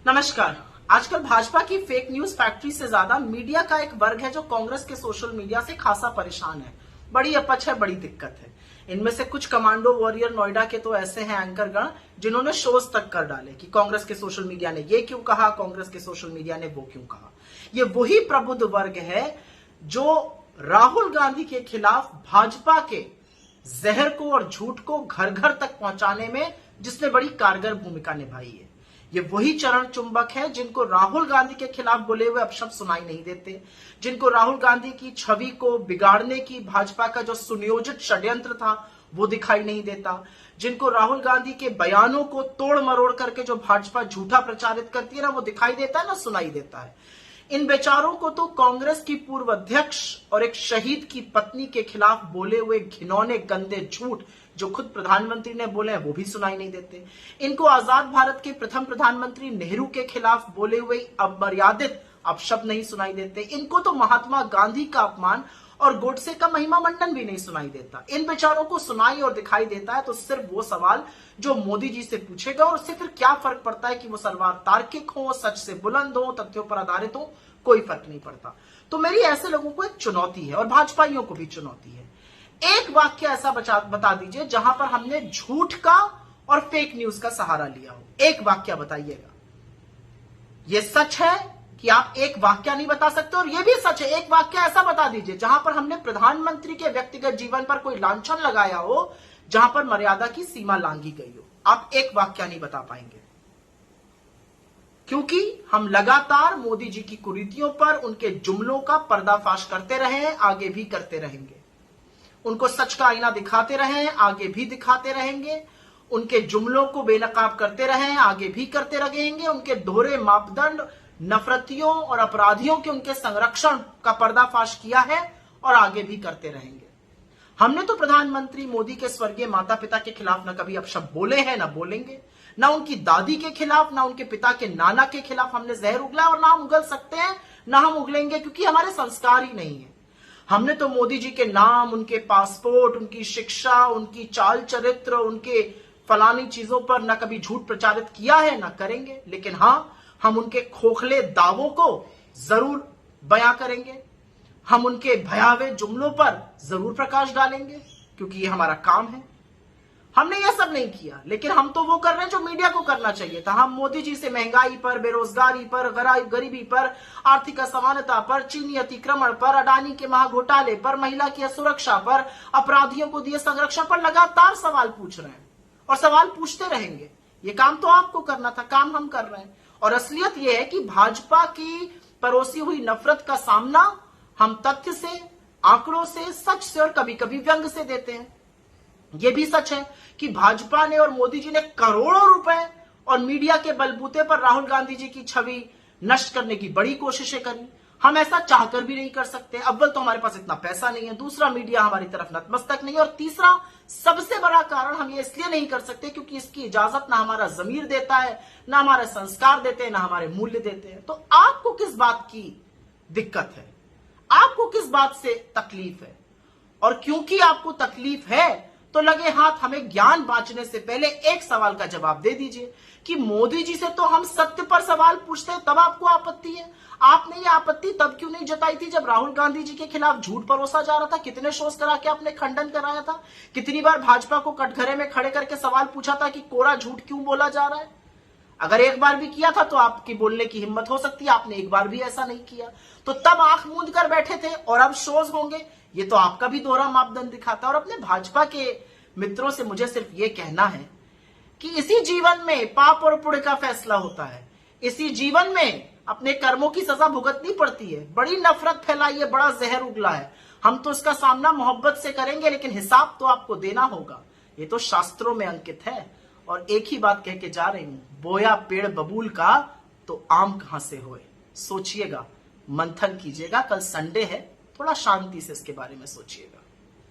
नमस्कार। आजकल भाजपा की फेक न्यूज फैक्ट्री से ज्यादा मीडिया का एक वर्ग है जो कांग्रेस के सोशल मीडिया से खासा परेशान है। बड़ी अपच है, बड़ी दिक्कत है। इनमें से कुछ कमांडो वॉरियर नोएडा के तो ऐसे हैं एंकरगण जिन्होंने शोज तक कर डाले कि कांग्रेस के सोशल मीडिया ने ये क्यों कहा, कांग्रेस के सोशल मीडिया ने वो क्यों कहा। ये वही प्रबुद्ध वर्ग है जो राहुल गांधी के खिलाफ भाजपा के जहर को और झूठ को घर घर तक पहुंचाने में जिसने बड़ी कारगर भूमिका निभाई है। ये वही चरण चुंबक है जिनको राहुल गांधी के खिलाफ बोले हुए अपशब्द सुनाई नहीं देते, जिनको राहुल गांधी की छवि को बिगाड़ने की भाजपा का जो सुनियोजित षड्यंत्र था वो दिखाई नहीं देता, जिनको राहुल गांधी के बयानों को तोड़ मरोड़ करके जो भाजपा झूठा प्रचारित करती है ना वो दिखाई देता है ना सुनाई देता है। इन बेचारों को तो कांग्रेस की पूर्व अध्यक्ष और एक शहीद की पत्नी के खिलाफ बोले हुए घिनौने गंदे झूठ जो खुद प्रधानमंत्री ने बोले हैं वो भी सुनाई नहीं देते। इनको आजाद भारत के प्रथम प्रधानमंत्री नेहरू के खिलाफ बोले हुए अमर्यादित अपशब्द नहीं सुनाई देते। इनको तो महात्मा गांधी का अपमान और गोडसे का महिमा मंडन भी नहीं सुनाई देता। इन बेचारों को सुनाई और दिखाई देता है तो सिर्फ वो सवाल जो मोदी जी से पूछेगा, और उससे फिर क्या फर्क पड़ता है कि वो सवाल तार्किक हो, सच से बुलंद हो, तथ्यों पर आधारित हो, कोई फर्क नहीं पड़ता। तो मेरी ऐसे लोगों को एक चुनौती है और भाजपाइयों को भी चुनौती है। एक वाक्य ऐसा बता दीजिए जहां पर हमने झूठ का और फेक न्यूज का सहारा लिया हो। एक वाक्य बताइएगा। यह सच है कि आप एक वाक्य नहीं बता सकते, और यह भी सच है एक वाक्य ऐसा बता दीजिए जहां पर हमने प्रधानमंत्री के व्यक्तिगत जीवन पर कोई लांछन लगाया हो, जहां पर मर्यादा की सीमा लांघी गई हो। आप एक वाक्य नहीं बता पाएंगे क्योंकि हम लगातार मोदी जी की कुरीतियों पर उनके जुमलों का पर्दाफाश करते रहे हैं, आगे भी करते रहेंगे। उनको सच का आईना दिखाते रहे, आगे भी दिखाते रहेंगे। उनके जुमलों को बेनकाब करते रहे, आगे भी करते रहेंगे। उनके दोहरे मापदंड, नफरतियों और अपराधियों के उनके संरक्षण का पर्दाफाश किया है और आगे भी करते रहेंगे। हमने तो प्रधानमंत्री मोदी के स्वर्गीय माता पिता के खिलाफ न कभी अपशब्द बोले हैं, न बोलेंगे। ना उनकी दादी के खिलाफ, ना उनके पिता के नाना के खिलाफ हमने जहर उगला, और ना हम उगल सकते हैं, ना हम उगलेंगे, क्योंकि हमारे संस्कार ही नहीं है। हमने तो मोदी जी के नाम, उनके पासपोर्ट, उनकी शिक्षा, उनकी चाल चरित्र, उनके फलानी चीजों पर न कभी झूठ प्रचारित किया है, न करेंगे। लेकिन हां, हम उनके खोखले दावों को जरूर बयां करेंगे। हम उनके भयावह जुमलों पर जरूर प्रकाश डालेंगे, क्योंकि ये हमारा काम है। हमने ये सब नहीं किया, लेकिन हम तो वो कर रहे हैं जो मीडिया को करना चाहिए था। हम मोदी जी से महंगाई पर, बेरोजगारी पर, गरीबी पर, आर्थिक असमानता पर, चीनी अतिक्रमण पर, अडानी के महाघोटाले पर, महिला की सुरक्षा पर, अपराधियों को दिए संरक्षण पर लगातार सवाल पूछ रहे हैं और सवाल पूछते रहेंगे। ये काम तो आपको करना था, काम हम कर रहे हैं। और असलियत यह है कि भाजपा की परोसी हुई नफरत का सामना हम तथ्य से, आंकड़ों से, सच से और कभी कभी व्यंग से देते हैं। यह भी सच है कि भाजपा ने और मोदी जी ने करोड़ों रुपए और मीडिया के बलबूते पर राहुल गांधी जी की छवि नष्ट करने की बड़ी कोशिशें करी। हम ऐसा चाहकर भी नहीं कर सकते। अव्वल तो हमारे पास इतना पैसा नहीं है, दूसरा मीडिया हमारी तरफ नतमस्तक नहीं है, और तीसरा सबसे बड़ा कारण हम ये इसलिए नहीं कर सकते क्योंकि इसकी इजाजत ना हमारा जमीर देता है, ना हमारे संस्कार देते हैं, ना हमारे मूल्य देते हैं। तो आपको किस बात की दिक्कत है? आपको किस बात से तकलीफ है? और क्योंकि आपको तकलीफ है तो लगे हाथ हमें ज्ञान बांटने से पहले एक सवाल का जवाब दे दीजिए कि मोदी जी से तो हम सत्य पर सवाल पूछते हैं, तब आपको आपत्ति है। आपने ये आपत्ति तब क्यों नहीं जताई थी जब राहुल गांधी जी के खिलाफ झूठ परोसा जा रहा था? कितने शोज करा के आपने खंडन कराया था? कितनी बार भाजपा को कटघरे में खड़े करके सवाल पूछा था कि कोरा झूठ क्यों बोला जा रहा है? अगर एक बार भी किया था तो आपकी बोलने की हिम्मत हो सकती है, आपने एक बार भी ऐसा नहीं किया। तो तब आंख मूंद कर बैठे थे और अब शोज होंगे। ये तो आपका भी दोहरा मापदंड दिखाता है। और अपने भाजपा के मित्रों से मुझे सिर्फ ये कहना है कि इसी जीवन में पाप और पुण्य का फैसला होता है। इसी जीवन में अपने कर्मों की सजा भुगतनी पड़ती है। बड़ी नफरत फैलाई है, बड़ा जहर उगला है। हम तो इसका सामना मोहब्बत से करेंगे, लेकिन हिसाब तो आपको देना होगा। ये तो शास्त्रों में अंकित है। और एक ही बात कह के जा रही हूं, बोया पेड़ बबूल का तो आम कहां से होए। सोचिएगा, मंथन कीजिएगा। कल संडे है, थोड़ा शांति से इसके बारे में सोचिएगा।